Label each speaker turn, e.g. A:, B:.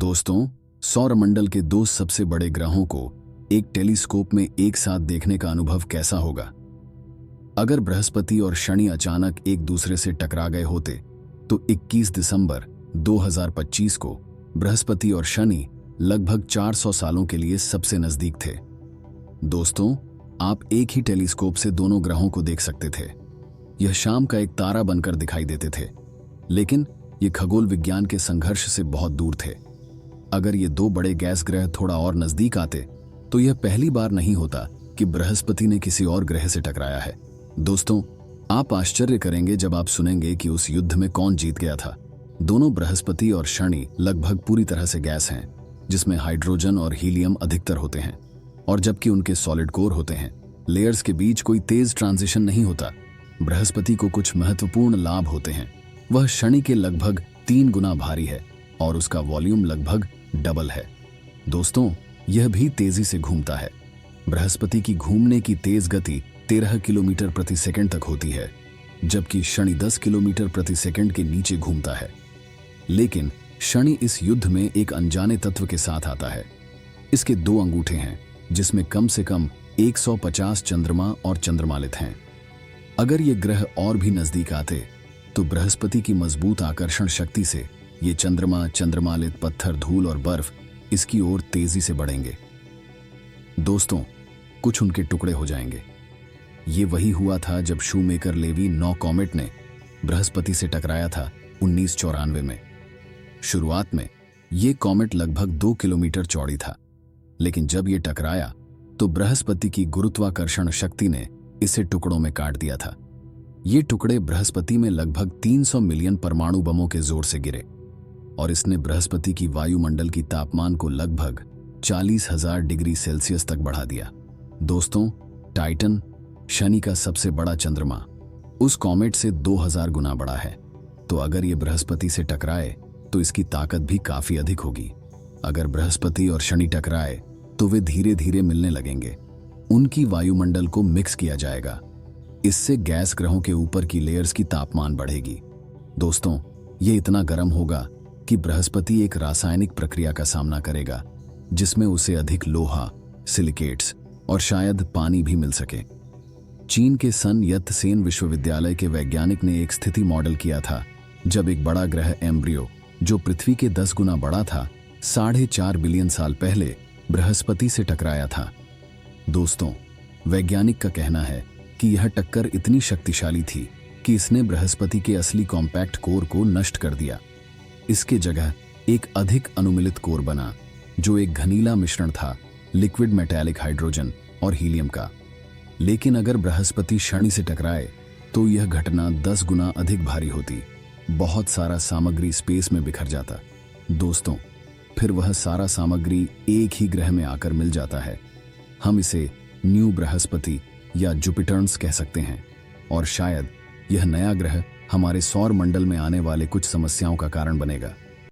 A: दोस्तों, सौरमंडल के दो सबसे बड़े ग्रहों को एक टेलीस्कोप में एक साथ देखने का अनुभव कैसा होगा? अगर बृहस्पति और शनि अचानक एक दूसरे से टकरा गए होते तो 21 दिसंबर 2025 को बृहस्पति और शनि लगभग 400 सालों के लिए सबसे नजदीक थे। दोस्तों, आप एक ही टेलीस्कोप से दोनों ग्रहों को देख सकते थे। यह शाम का एक तारा बनकर दिखाई देते थे, लेकिन ये खगोल विज्ञान के संघर्ष से बहुत दूर थे। अगर ये दो बड़े गैस ग्रह थोड़ा और नजदीक आते तो यह पहली बार नहीं होता कि बृहस्पति ने किसी और ग्रह से टकराया है। दोस्तों, आप आश्चर्य करेंगे जब आप सुनेंगे कि उस युद्ध में कौन जीत गया था। दोनों बृहस्पति और शनि लगभग पूरी तरह से गैस हैं, जिसमें हाइड्रोजन और हीलियम अधिकतर होते हैं, और जबकि उनके सॉलिड कोर होते हैं, लेयर्स के बीच कोई तेज ट्रांजिशन नहीं होता। बृहस्पति को कुछ महत्वपूर्ण लाभ होते हैं। वह शनि के लगभग 3 गुना भारी है और उसका वॉल्यूम लगभग डबल है। दोस्तों, यह भी तेजी से घूमता है। बृहस्पति की घूमने की तेज गति 13 किलोमीटर प्रति सेकंड तक होती है, जबकि शनि 10 किलोमीटर प्रति सेकंड के नीचे घूमता है। लेकिन शनि इस युद्ध में एक अनजाने तत्व के साथ आता है। इसके 2 अंगूठे हैं, जिसमें कम से कम 150 चंद्रमा और चंद्रमालित हैं। अगर ये ग्रह और भी नजदीक आते तो बृहस्पति की मजबूत आकर्षण शक्ति से ये चंद्रमा, चंद्रमालित पत्थर, धूल और बर्फ इसकी ओर तेजी से बढ़ेंगे। दोस्तों, कुछ उनके टुकड़े हो जाएंगे। ये वही हुआ था जब शूमेकर लेवी 9 कॉमेट ने बृहस्पति से टकराया था 1994 में। शुरुआत में ये कॉमेट लगभग 2 किलोमीटर चौड़ी था, लेकिन जब ये टकराया तो बृहस्पति की गुरुत्वाकर्षण शक्ति ने इसे टुकड़ों में काट दिया था। ये टुकड़े बृहस्पति में लगभग 300 मिलियन परमाणु बमों के जोर से गिरे और इसने बृहस्पति की वायुमंडल की तापमान को लगभग 40,000 डिग्री सेल्सियस तक बढ़ा दिया। दोस्तों, टाइटन, शनि का सबसे बड़ा चंद्रमा, उस कॉमेट से 2000 गुना बड़ा है। तो अगर ये बृहस्पति से टकराए तो इसकी ताकत भी काफी अधिक होगी। अगर बृहस्पति और शनि टकराए तो वे धीरे धीरे मिलने लगेंगे। उनकी वायुमंडल को मिक्स किया जाएगा। इससे गैस ग्रहों के ऊपर की लेयर्स की तापमान बढ़ेगी। दोस्तों, ये इतना गर्म होगा कि बृहस्पति एक रासायनिक प्रक्रिया का सामना करेगा, जिसमें उसे अधिक लोहा, सिलिकेट्स और शायद पानी भी मिल सके। चीन के सन यत सेन विश्वविद्यालय के वैज्ञानिक ने एक स्थिति मॉडल किया था जब एक बड़ा ग्रह एम्ब्रियो, जो पृथ्वी के 10 गुना बड़ा था, 4.5 बिलियन साल पहले बृहस्पति से टकराया था। दोस्तों, वैज्ञानिक का कहना है कि यह टक्कर इतनी शक्तिशाली थी कि इसने बृहस्पति के असली कॉम्पैक्ट कोर को नष्ट कर दिया। इसके जगह एक अधिक अनुमिलित कोर बना, जो एक घनीला मिश्रण था लिक्विड मेटालिक हाइड्रोजन और हीलियम का। लेकिन अगर बृहस्पति शनि से टकराए तो यह घटना 10 गुना अधिक भारी होती। बहुत सारा सामग्री स्पेस में बिखर जाता। दोस्तों, फिर वह सारा सामग्री एक ही ग्रह में आकर मिल जाता है। हम इसे न्यू बृहस्पति या जुपिटर्स कह सकते हैं, और शायद यह नया ग्रह हमारे सौर मंडल में आने वाले कुछ समस्याओं का कारण बनेगा।